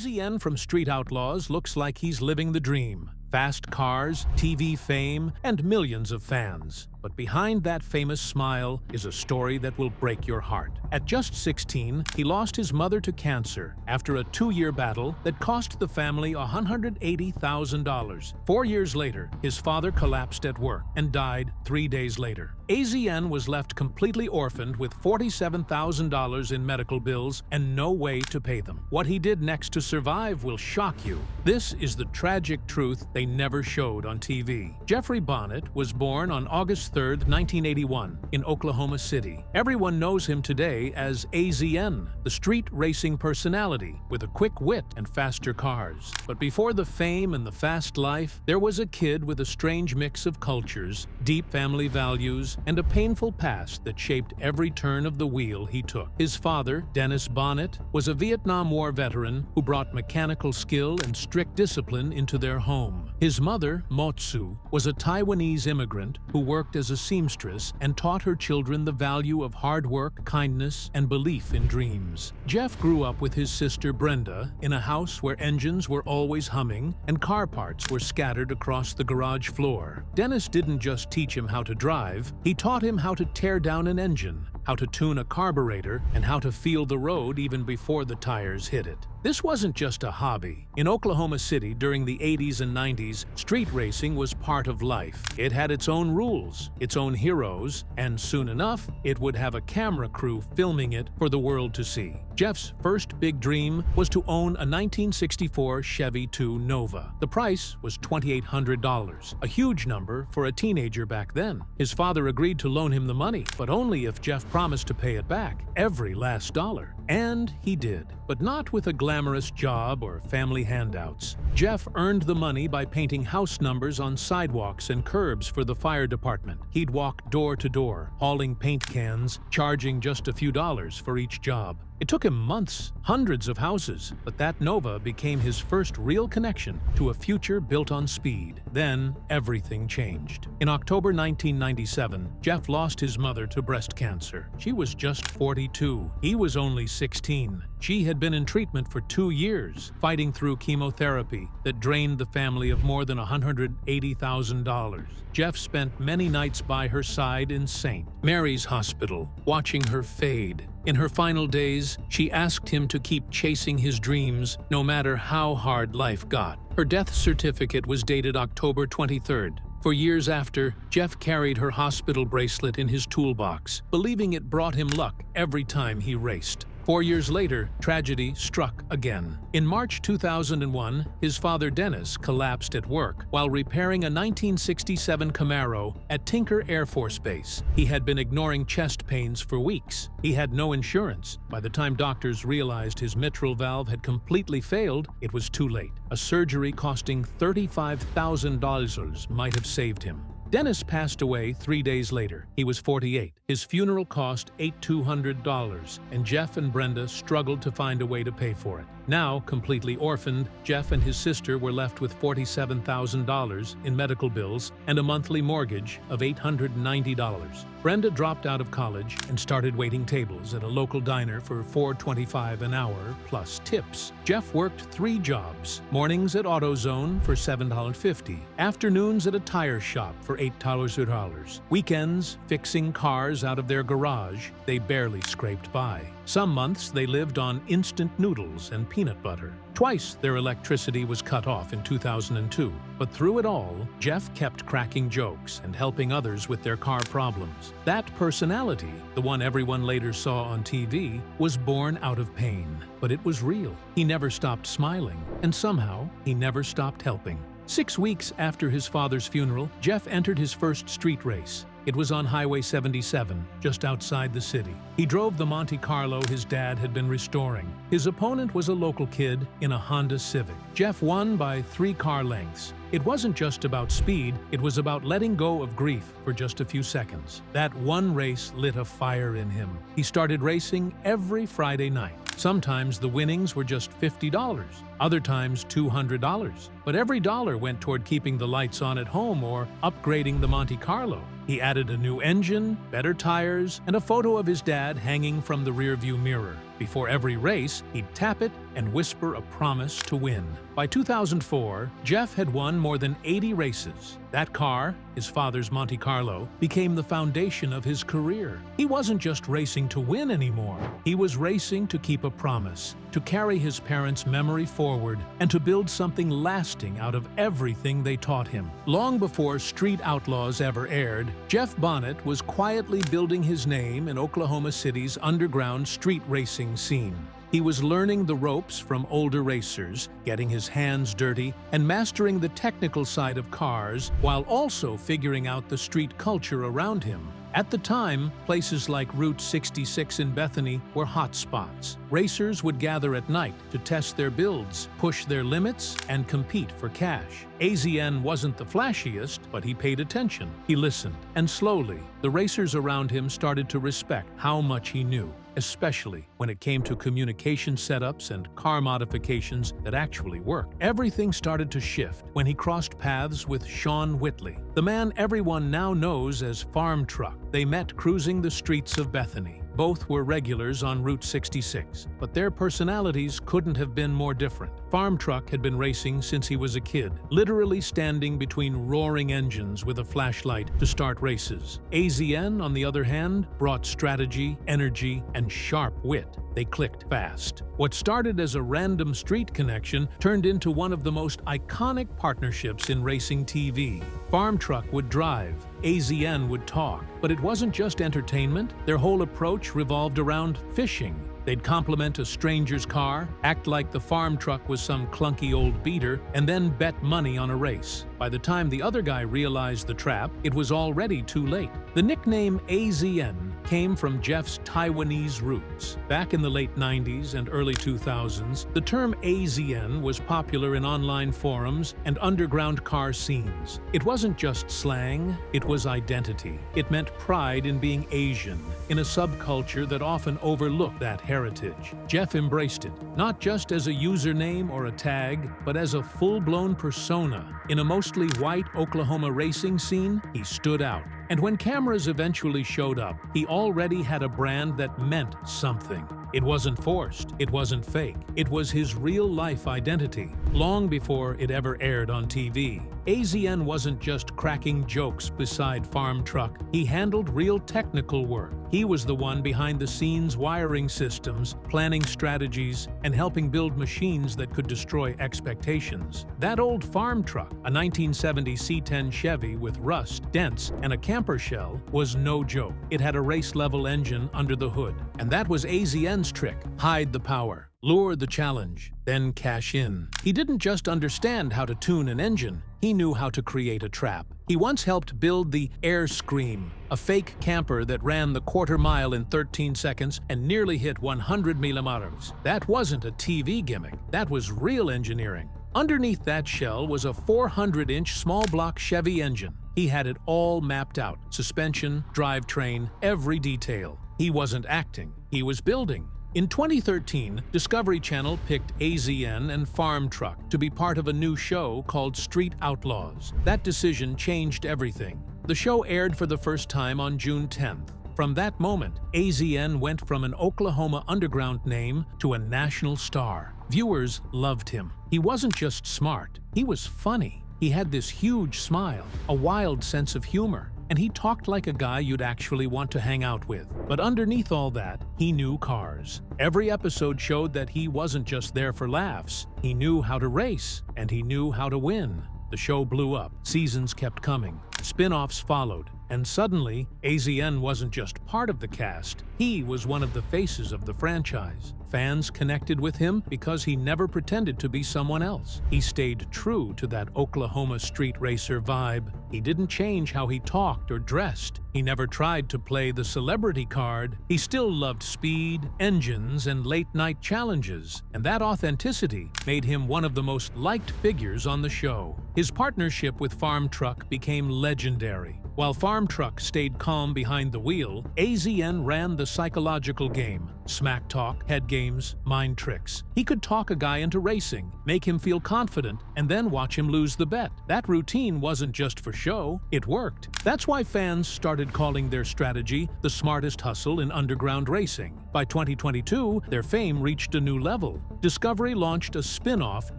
AZN from Street Outlaws looks like he's living the dream. Fast cars, TV fame, and millions of fans. But behind that famous smile is a story that will break your heart. At just 16, he lost his mother to cancer after a 2-year battle that cost the family $180,000. 4 years later, his father collapsed at work and died 3 days later. AZN was left completely orphaned with $47,000 in medical bills and no way to pay them. What he did next to survive will shock you. This is the tragic truth they never showed on TV. Jeffrey Bonnet was born on August 3, 1981, in Oklahoma City. Everyone knows him today as AZN, the street racing personality with a quick wit and faster cars. But before the fame and the fast life, there was a kid with a strange mix of cultures, deep family values, and a painful past that shaped every turn of the wheel he took. His father, Dennis Bonnet, was a Vietnam War veteran who brought mechanical skill and strict discipline into their home. His mother, Motsu, was a Taiwanese immigrant who worked as a seamstress and taught her children the value of hard work, kindness, and belief in dreams. Jeff grew up with his sister Brenda in a house where engines were always humming and car parts were scattered across the garage floor. Dennis didn't just teach him how to drive, he taught him how to tear down an engine, how to tune a carburetor, and how to feel the road even before the tires hit it. This wasn't just a hobby. In Oklahoma City during the 80s and 90s, street racing was part of life. It had its own rules, its own heroes, and soon enough, it would have a camera crew filming it for the world to see. Jeff's first big dream was to own a 1964 Chevy 2 Nova. The price was $2,800, a huge number for a teenager back then. His father agreed to loan him the money, but only if Jeff promised to pay it back, every last dollar. And he did, but not with a glamorous job or family handouts. Jeff earned the money by painting house numbers on sidewalks and curbs for the fire department. He'd walk door to door, hauling paint cans, charging just a few dollars for each job. It took him months, hundreds of houses, but that Nova became his first real connection to a future built on speed. Then, everything changed. In October 1997, Jeff lost his mother to breast cancer. She was just 42. He was only 16. She had been in treatment for 2 years, fighting through chemotherapy that drained the family of more than $180,000. Jeff spent many nights by her side in St. Mary's Hospital, watching her fade. In her final days, she asked him to keep chasing his dreams, no matter how hard life got. Her death certificate was dated October 23rd. For years after, Jeff carried her hospital bracelet in his toolbox, believing it brought him luck every time he raced. 4 years later, tragedy struck again. In March 2001, his father Dennis collapsed at work while repairing a 1967 Camaro at Tinker Air Force Base. He had been ignoring chest pains for weeks. He had no insurance. By the time doctors realized his mitral valve had completely failed, it was too late. A surgery costing $35,000 might have saved him. Dennis passed away 3 days later. He was 48. His funeral cost $8,200, and Jeff and Brenda struggled to find a way to pay for it. Now, completely orphaned, Jeff and his sister were left with $47,000 in medical bills and a monthly mortgage of $890. Brenda dropped out of college and started waiting tables at a local diner for $4.25 an hour plus tips. Jeff worked 3 jobs: mornings at AutoZone for $7.50, afternoons at a tire shop for $8. Weekends, fixing cars out of their garage. They barely scraped by. Some months they lived on instant noodles and peanut butter. Twice their electricity was cut off in 2002. But through it all, Jeff kept cracking jokes and helping others with their car problems. That personality, the one everyone later saw on TV, was born out of pain. But it was real. He never stopped smiling, and somehow he never stopped helping. 6 weeks after his father's funeral, Jeff entered his first street race. It was on Highway 77, just outside the city. He drove the Monte Carlo his dad had been restoring. His opponent was a local kid in a Honda Civic. Jeff won by 3 car lengths. It wasn't just about speed, it was about letting go of grief for just a few seconds. That one race lit a fire in him. He started racing every Friday night. Sometimes the winnings were just $50, other times $200. But every dollar went toward keeping the lights on at home or upgrading the Monte Carlo. He added a new engine, better tires, and a photo of his dad hanging from the rearview mirror. Before every race, he'd tap it and whisper a promise to win. By 2004, Jeff had won more than 80 races. That car, his father's Monte Carlo, became the foundation of his career. He wasn't just racing to win anymore. He was racing to keep a promise, to carry his parents' memory forward, and to build something lasting out of everything they taught him. Long before Street Outlaws ever aired, Jeff Bonnet was quietly building his name in Oklahoma City's underground street racing scene. He was learning the ropes from older racers, getting his hands dirty, and mastering the technical side of cars while also figuring out the street culture around him. At the time, places like Route 66 in Bethany were hot spots. Racers would gather at night to test their builds, push their limits, and compete for cash. AZN wasn't the flashiest, but he paid attention. He listened, and slowly, the racers around him started to respect how much he knew, especially when it came to communication setups and car modifications that actually worked. Everything started to shift when he crossed paths with Sean Whitley, the man everyone now knows as Farm Truck. They met cruising the streets of Bethany. Both were regulars on Route 66, but their personalities couldn't have been more different. Farm Truck had been racing since he was a kid, literally standing between roaring engines with a flashlight to start races. AZN, on the other hand, brought strategy, energy, and sharp wit. They clicked fast. What started as a random street connection turned into one of the most iconic partnerships in racing TV. Farm Truck would drive, AZN would talk, but it wasn't just entertainment. Their whole approach revolved around fishing. They'd compliment a stranger's car, act like the farm truck was some clunky old beater, and then bet money on a race. By the time the other guy realized the trap, it was already too late. The nickname AZN came from Jeff's Taiwanese roots. Back in the late 90s and early 2000s, the term AZN was popular in online forums and underground car scenes. It wasn't just slang, it was identity. It meant pride in being Asian, in a subculture that often overlooked that heritage. Jeff embraced it, not just as a username or a tag, but as a full-blown persona. In a mostly white Oklahoma racing scene, he stood out. And when cameras eventually showed up, he already had a brand that meant something. It wasn't forced, it wasn't fake, it was his real-life identity, long before it ever aired on TV. AZN wasn't just cracking jokes beside Farm Truck, he handled real technical work. He was the one behind the scenes wiring systems, planning strategies, and helping build machines that could destroy expectations. That old farm truck, a 1970 C10 Chevy with rust, dents, and a camper shell, was no joke. It had a race-level engine under the hood. And that was AZN's trick: hide the power, lure the challenge, then cash in. He didn't just understand how to tune an engine, he knew how to create a trap. He once helped build the Air Scream, a fake camper that ran the quarter mile in 13 seconds and nearly hit 100 millimeters. That wasn't a TV gimmick, that was real engineering. Underneath that shell was a 400-inch small-block Chevy engine. He had it all mapped out: suspension, drivetrain, every detail. He wasn't acting, he was building. In 2013, Discovery Channel picked AZN and Farm Truck to be part of a new show called Street Outlaws. That decision changed everything. The show aired for the first time on June 10th. From that moment, AZN went from an Oklahoma underground name to a national star. Viewers loved him. He wasn't just smart, he was funny. He had this huge smile, a wild sense of humor, and he talked like a guy you'd actually want to hang out with. But underneath all that, he knew cars. Every episode showed that he wasn't just there for laughs. He knew how to race, and he knew how to win. The show blew up, seasons kept coming, spin-offs followed, and suddenly, AZN wasn't just part of the cast, he was one of the faces of the franchise. Fans connected with him because he never pretended to be someone else. He stayed true to that Oklahoma street racer vibe. He didn't change how he talked or dressed. He never tried to play the celebrity card. He still loved speed, engines, and late-night challenges, and that authenticity made him one of the most liked figures on the show. His partnership with Farm Truck became legendary. While Farm Truck stayed calm behind the wheel, AZN ran the psychological game. Smack talk, head games, mind tricks. He could talk a guy into racing, make him feel confident, and then watch him lose the bet. That routine wasn't just for show, it worked. That's why fans started calling their strategy the smartest hustle in underground racing. By 2022, their fame reached a new level. Discovery launched a spin-off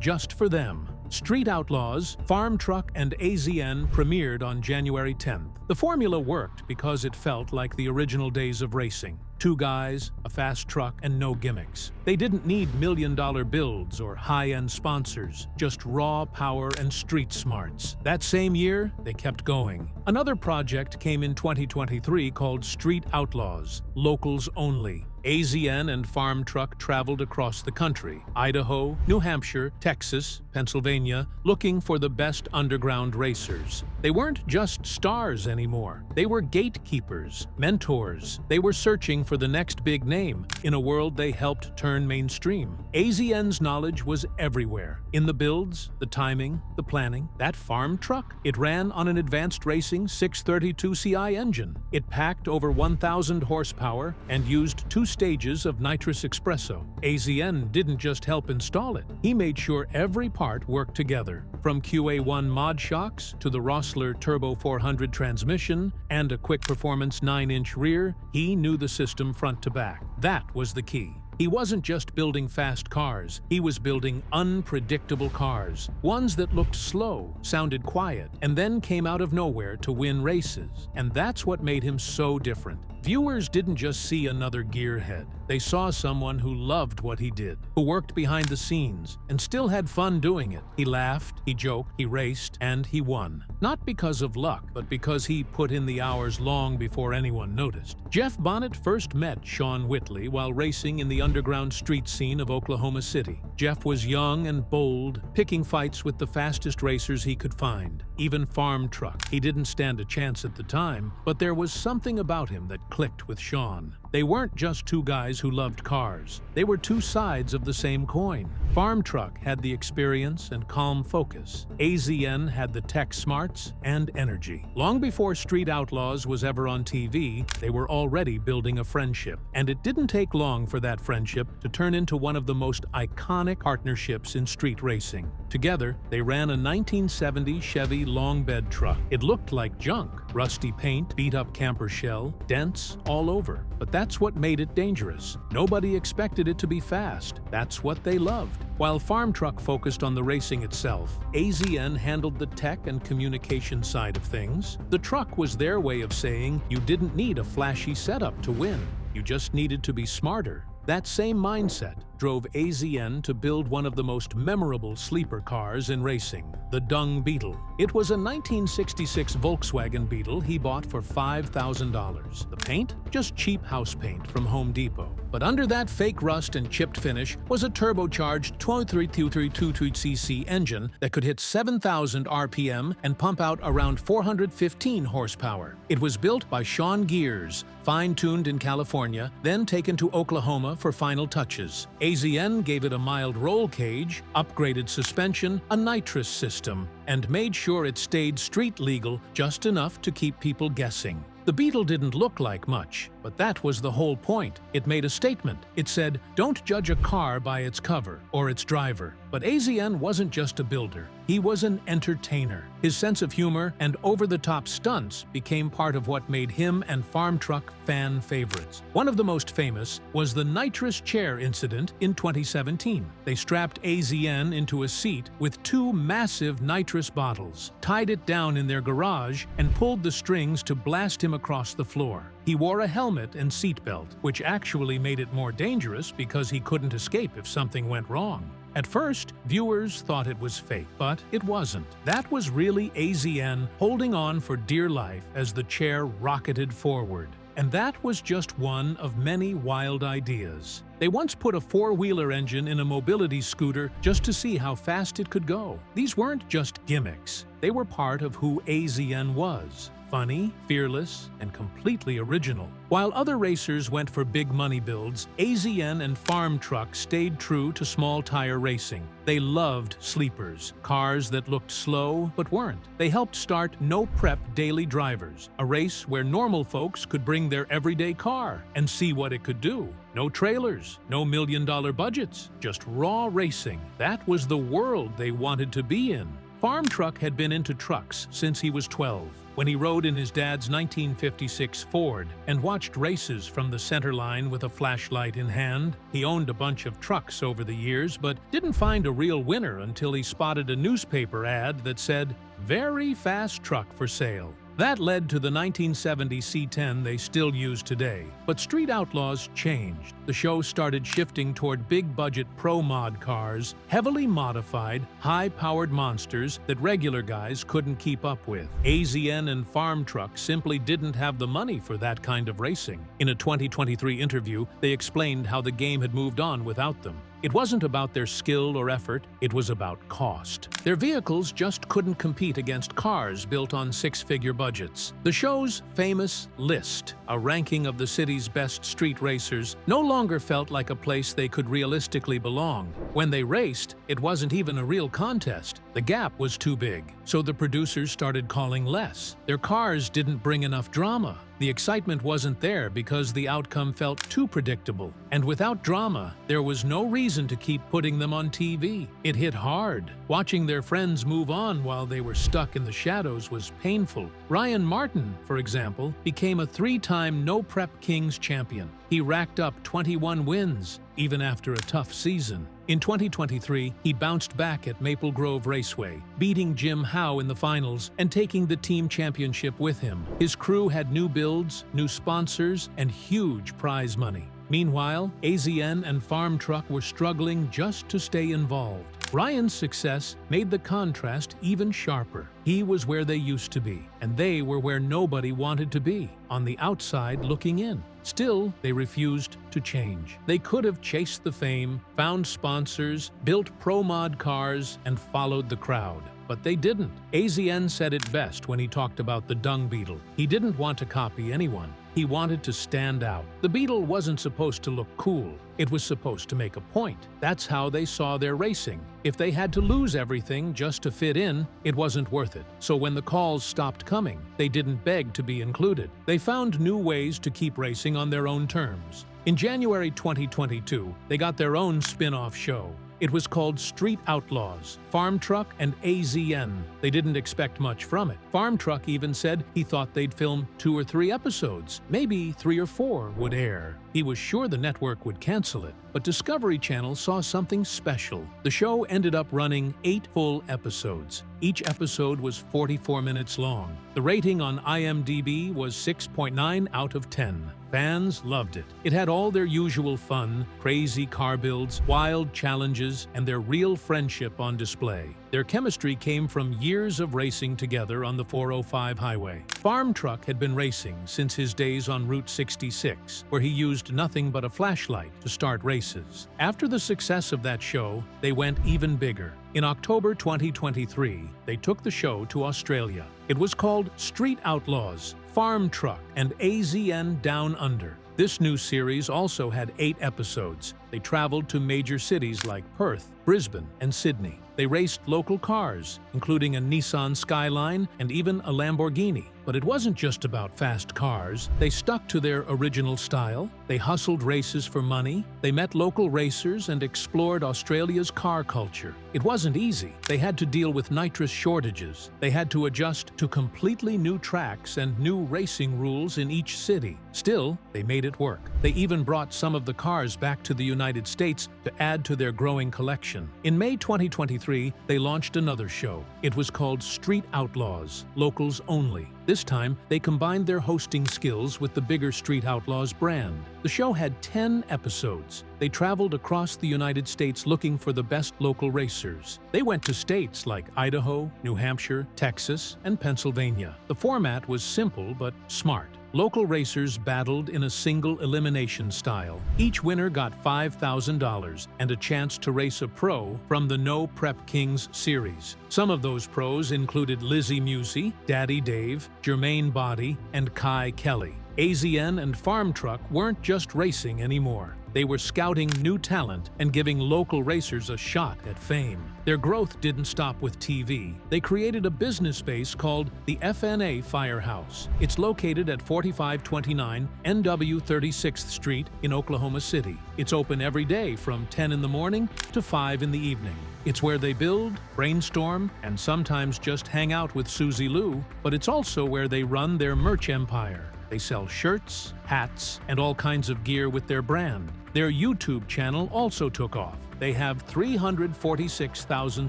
just for them. Street Outlaws, Farm Truck, and AZN premiered on January 10th. The formula worked because it felt like the original days of racing. 2 guys, a fast truck, and no gimmicks. They didn't need million-dollar builds or high-end sponsors, just raw power and street smarts. That same year, they kept going. Another project came in 2023 called Street Outlaws, locals only. AZN and Farm Truck traveled across the country, Idaho, New Hampshire, Texas, Pennsylvania, looking for the best underground racers. They weren't just stars anymore. They were gatekeepers, mentors. They were searching for the next big name in a world they helped turn mainstream. AZN's knowledge was everywhere. In the builds, the timing, the planning. That Farm Truck, it ran on an advanced racing 632 CI engine. It packed over 1,000 horsepower and used 2 stages of nitrous espresso. AZN didn't just help install it. He made sure every part worked together. From QA1 mod shocks to the Rossler Turbo 400 transmission and a quick performance 9-inch rear, he knew the system front to back. That was the key. He wasn't just building fast cars, he was building unpredictable cars. Ones that looked slow, sounded quiet, and then came out of nowhere to win races. And that's what made him so different. Viewers didn't just see another gearhead. They saw someone who loved what he did, who worked behind the scenes, and still had fun doing it. He laughed, he joked, he raced, and he won. Not because of luck, but because he put in the hours long before anyone noticed. Jeff Bonnet first met Sean Whitley while racing in the underground street scene of Oklahoma City. Jeff was young and bold, picking fights with the fastest racers he could find. Even Farm Truck. He didn't stand a chance at the time, but there was something about him that clicked with Sean. They weren't just 2 guys who loved cars. They were 2 sides of the same coin. Farm Truck had the experience and calm focus. AZN had the tech smarts and energy. Long before Street Outlaws was ever on TV, they were already building a friendship. And it didn't take long for that friendship to turn into one of the most iconic partnerships in street racing. Together, they ran a 1970 Chevy long bed truck. It looked like junk. Rusty paint, beat-up camper shell, dents all over. But that's what made it dangerous. Nobody expected it to be fast. That's what they loved. While Farm Truck focused on the racing itself, AZN handled the tech and communication side of things. The truck was their way of saying you didn't need a flashy setup to win. You just needed to be smarter. That same mindset drove AZN to build one of the most memorable sleeper cars in racing, the Dung Beetle. It was a 1966 Volkswagen Beetle he bought for $5,000. The paint? Just cheap house paint from Home Depot. But under that fake rust and chipped finish was a turbocharged 2322cc engine that could hit 7,000 RPM and pump out around 415 horsepower. It was built by Sean Gears, fine-tuned in California, then taken to Oklahoma for final touches. AZN gave it a mild roll cage, upgraded suspension, a nitrous system, and made sure it stayed street legal just enough to keep people guessing. The Beetle didn't look like much, but that was the whole point. It made a statement. It said, "Don't judge a car by its cover or its driver." But AZN wasn't just a builder. He was an entertainer. His sense of humor and over-the-top stunts became part of what made him and Farm Truck fan favorites. One of the most famous was the nitrous chair incident in 2017. They strapped AZN into a seat with 2 massive nitrous bottles, tied it down in their garage, and pulled the strings to blast him across the floor. He wore a helmet and seatbelt, which actually made it more dangerous because he couldn't escape if something went wrong. At first, viewers thought it was fake, but it wasn't. That was really AZN holding on for dear life as the chair rocketed forward. And that was just one of many wild ideas. They once put a 4-wheeler engine in a mobility scooter just to see how fast it could go. These weren't just gimmicks. They were part of who AZN was. funny, fearless, and completely original. While other racers went for big money builds, AZN and Farm Truck stayed true to small tire racing. They loved sleepers, cars that looked slow but weren't. They helped start No Prep Daily Drivers, a race where normal folks could bring their everyday car and see what it could do. No trailers, no million-dollar budgets, just raw racing. That was the world they wanted to be in. Farm Truck had been into trucks since he was 12, when he rode in his dad's 1956 Ford and watched races from the center line with a flashlight in hand. He owned a bunch of trucks over the years, but didn't find a real winner until he spotted a newspaper ad that said, "Very fast truck for sale." That led to the 1970 C10 they still use today. But Street Outlaws changed. The show started shifting toward big-budget pro-mod cars, heavily modified, high-powered monsters that regular guys couldn't keep up with. AZN and Farm Truck simply didn't have the money for that kind of racing. In a 2023 interview, they explained how the game had moved on without them. It wasn't about their skill or effort, it was about cost. Their vehicles just couldn't compete against cars built on six-figure budgets. The show's famous list, a ranking of the city's best street racers, no longer felt like a place they could realistically belong. When they raced, it wasn't even a real contest. The gap was too big, so the producers started calling less. Their cars didn't bring enough drama. The excitement wasn't there because the outcome felt too predictable. And without drama, there was no reason to keep putting them on TV. It hit hard. Watching their friends move on while they were stuck in the shadows was painful. Ryan Martin, for example, became a three-time No Prep Kings champion. He racked up 21 wins, even after a tough season. In 2023, he bounced back at Maple Grove Raceway, beating Jim Howe in the finals and taking the team championship with him. His crew had new builds, new sponsors, and huge prize money. Meanwhile, AZN and Farm Truck were struggling just to stay involved. Ryan's success made the contrast even sharper. He was where they used to be, and they were where nobody wanted to be, on the outside looking in. Still, they refused to change. They could have chased the fame, found sponsors, built pro-mod cars, and followed the crowd. But they didn't. AZN said it best when he talked about the dung beetle. He didn't want to copy anyone. He wanted to stand out. The beetle wasn't supposed to look cool. It was supposed to make a point. That's how they saw their racing. If they had to lose everything just to fit in, it wasn't worth it. So when the calls stopped coming, they didn't beg to be included. They found new ways to keep racing on their own terms. In January 2022, they got their own spin-off show. It was called Street Outlaws, Farm Truck and AZN. They didn't expect much from it. Farm Truck even said he thought they'd film 2 or 3 episodes. Maybe 3 or 4 would air. He was sure the network would cancel it, but Discovery Channel saw something special. The show ended up running 8 full episodes. Each episode was 44 minutes long. The rating on IMDb was 6.9 out of 10. Fans loved it. It had all their usual fun, crazy car builds, wild challenges, and their real friendship on display. Their chemistry came from years of racing together on the 405 highway. Farm Truck had been racing since his days on Route 66, where he used nothing but a flashlight to start races. After the success of that show, they went even bigger. In October 2023, they took the show to Australia. It was called Street Outlaws, Farm Truck, and AZN Down Under. This new series also had 8 episodes. They traveled to major cities like Perth, Brisbane, and Sydney. They raced local cars, including a Nissan Skyline and even a Lamborghini. But it wasn't just about fast cars. They stuck to their original style. They hustled races for money. They met local racers and explored Australia's car culture. It wasn't easy. They had to deal with nitrous shortages. They had to adjust to completely new tracks and new racing rules in each city. Still, they made it work. They even brought some of the cars back to the United States to add to their growing collection. In May 2023, they launched another show. It was called Street Outlaws, locals only. This time, they combined their hosting skills with the bigger Street Outlaws brand. The show had 10 episodes. They traveled across the United States looking for the best local racers. They went to states like Idaho, New Hampshire, Texas, and Pennsylvania. The format was simple but smart. Local racers battled in a single elimination style. Each winner got $5,000 and a chance to race a pro from the No Prep Kings series. Some of those pros included Lizzie Musey, Daddy Dave, Jermaine Body, and Kai Kelly. AZN and Farm Truck weren't just racing anymore. They were scouting new talent and giving local racers a shot at fame. Their growth didn't stop with TV. They created a business space called the FNA Firehouse. It's located at 4529 NW 36th Street in Oklahoma City. It's open every day from 10 in the morning to 5 in the evening. It's where they build, brainstorm, and sometimes just hang out with Susie Lou, but it's also where they run their merch empire. They sell shirts, hats, and all kinds of gear with their brand. Their YouTube channel also took off. They have 346,000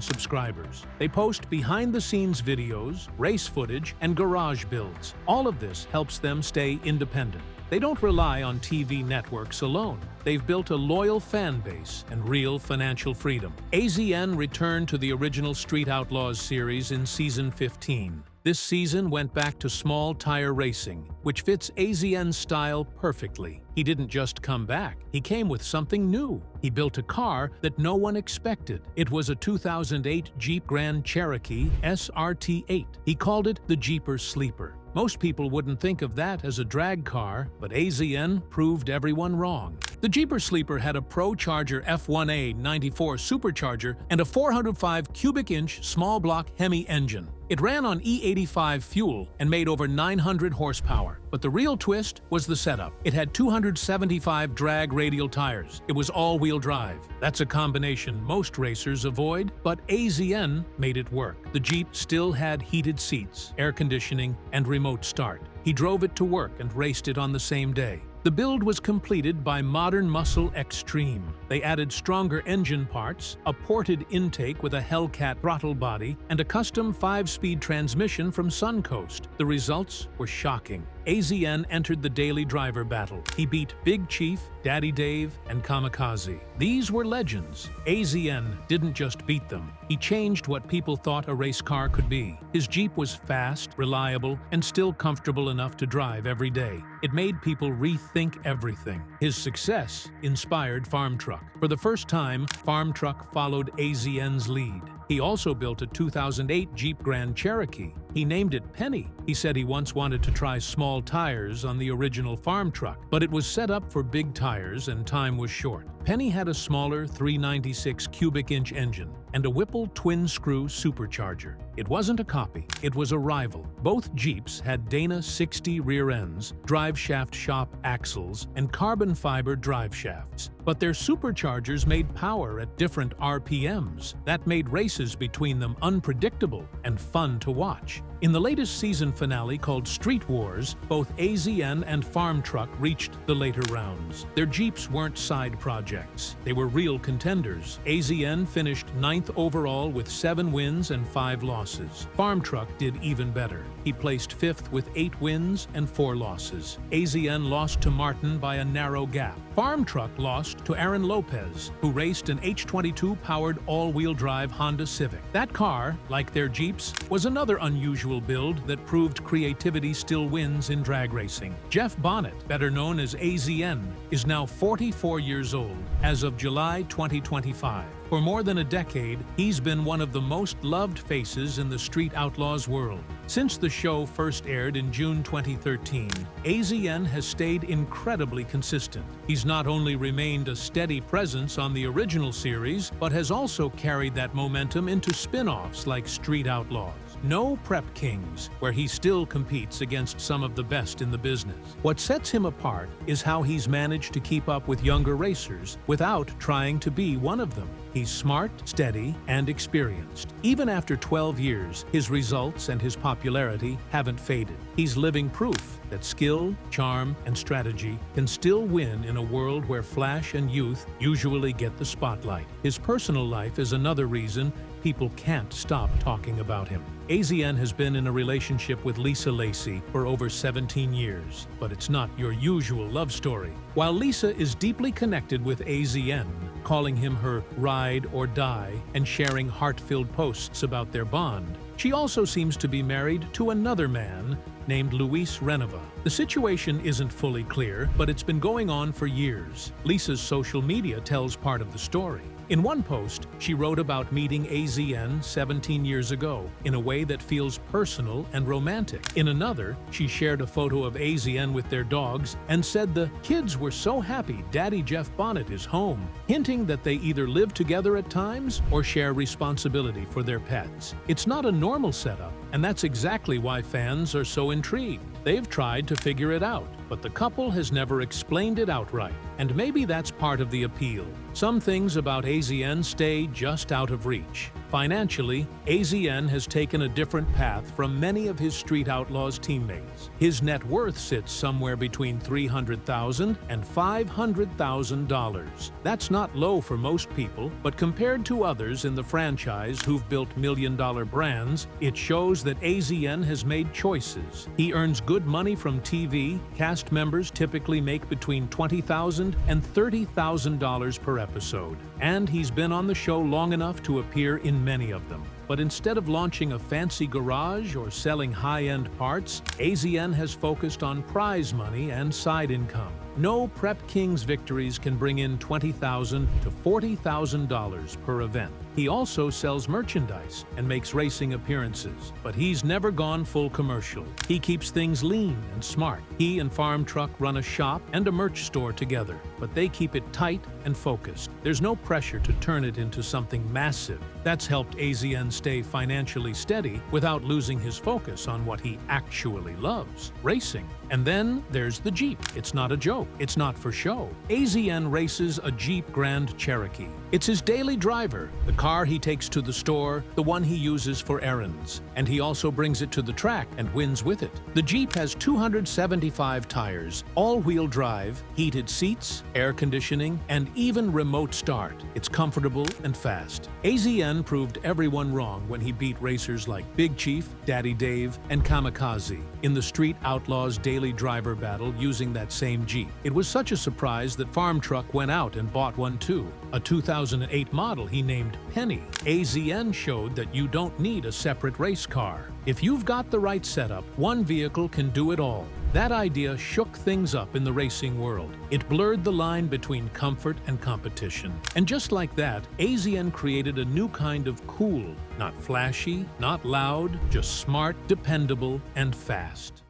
subscribers. They post behind-the-scenes videos, race footage, and garage builds. All of this helps them stay independent. They don't rely on TV networks alone. They've built a loyal fan base and real financial freedom. AZN returned to the original Street Outlaws series in Season 15. This season went back to small tire racing, which fits AZN's style perfectly. He didn't just come back, he came with something new. He built a car that no one expected. It was a 2008 Jeep Grand Cherokee SRT8. He called it the Jeeper Sleeper. Most people wouldn't think of that as a drag car, but AZN proved everyone wrong. The Jeeper Sleeper had a Pro-Charger F1A 94 supercharger and a 405 cubic inch small block Hemi engine. It ran on E85 fuel and made over 900 horsepower. But the real twist was the setup. It had 275 drag radial tires. It was all-wheel drive. That's a combination most racers avoid, but AZN made it work. The Jeep still had heated seats, air conditioning, and remote start. He drove it to work and raced it on the same day. The build was completed by Modern Muscle Extreme. They added stronger engine parts, a ported intake with a Hellcat throttle body, and a custom 5-speed transmission from Suncoast. The results were shocking. AZN entered the daily driver battle. He beat Big Chief, Daddy Dave, and Kamikaze. These were legends. AZN didn't just beat them. He changed what people thought a race car could be. His Jeep was fast, reliable, and still comfortable enough to drive every day. It made people rethink everything. His success inspired Farm Truck. For the first time, Farm Truck followed AZN's lead. He also built a 2008 Jeep Grand Cherokee. He named it Penny. He said he once wanted to try small tires on the original Farm Truck, but it was set up for big tires and time was short. Penny had a smaller 396 cubic inch engine and a Whipple twin-screw supercharger. It wasn't a copy, it was a rival. Both Jeeps had Dana 60 rear ends, drive shaft shop axles, and carbon fiber drive shafts. But their superchargers made power at different RPMs. That made races between them unpredictable and fun to watch. In the latest season finale called Street Wars, both AZN and Farm Truck reached the later rounds. Their Jeeps weren't side projects. They were real contenders. AZN finished 9th overall with 7 wins and 5 losses. Farm Truck did even better. He placed 5th with 8 wins and 4 losses. AZN lost to Martin by a narrow gap. Farm Truck lost to Aaron Lopez, who raced an H22-powered all-wheel drive Honda Civic. That car, like their Jeeps, was another unusual build that proved creativity still wins in drag racing. Jeff Bonnet, better known as AZN, is now 44 years old as of July 2025. For more than a decade, he's been one of the most loved faces in the Street Outlaws world. Since the show first aired in June 2013, AZN has stayed incredibly consistent. He's not only remained a steady presence on the original series, but has also carried that momentum into spin-offs like Street Outlaws. No Prep Kings, where he still competes against some of the best in the business. What sets him apart is how he's managed to keep up with younger racers without trying to be one of them. He's smart, steady, and experienced. Even after 12 years, his results and his popularity haven't faded. He's living proof that skill, charm, and strategy can still win in a world where flash and youth usually get the spotlight. His personal life is another reason people can't stop talking about him. AZN has been in a relationship with Lisa Lacey for over 17 years, but it's not your usual love story. While Lisa is deeply connected with AZN, calling him her ride or die and sharing heart-filled posts about their bond, She also seems to be married to another man named Luis Renova. The situation isn't fully clear, but it's been going on for years. Lisa's social media tells part of the story. In one post, she wrote about meeting AZN 17 years ago in a way that feels personal and romantic. In another, she shared a photo of AZN with their dogs and said the kids were so happy Daddy Jeff Bonnet is home, hinting that they either live together at times or share responsibility for their pets. It's not a normal setup, and that's exactly why fans are so intrigued. They've tried to figure it out, but the couple has never explained it outright. And maybe that's part of the appeal. Some things about AZN stay just out of reach. Financially, AZN has taken a different path from many of his Street Outlaws teammates. His net worth sits somewhere between $300,000 and $500,000. That's not low for most people, but compared to others in the franchise who've built million-dollar brands, it shows that AZN has made choices. He earns good money from TV. Cast members typically make between $20,000 and $30,000 per episode. And he's been on the show long enough to appear in many of them. But instead of launching a fancy garage or selling high-end parts, AZN has focused on prize money and side income. No Prep Kings victories can bring in $20,000 to $40,000 per event. He also sells merchandise and makes racing appearances, but he's never gone full commercial. He keeps things lean and smart. He and Farm Truck run a shop and a merch store together, but they keep it tight and focused. There's no pressure to turn it into something massive. That's helped AZN stay financially steady without losing his focus on what he actually loves, racing. And then there's the Jeep. It's not a joke. It's not for show. AZN races a Jeep Grand Cherokee. It's his daily driver, the car he takes to the store, the one he uses for errands. And he also brings it to the track and wins with it. The Jeep has 275 tires, all-wheel drive, heated seats, air conditioning, and even remote start. It's comfortable and fast. AZN proved everyone wrong when he beat racers like Big Chief, Daddy Dave, and Kamikaze in the Street Outlaws daily driver battle using that same Jeep. It was such a surprise that Farm Truck went out and bought one too, a 2008 model he named Penny. AZN showed that you don't need a separate race car. If you've got the right setup, one vehicle can do it all. That idea shook things up in the racing world. It blurred the line between comfort and competition. And just like that, AZN created a new kind of cool. Not flashy, not loud, just smart, dependable, and fast.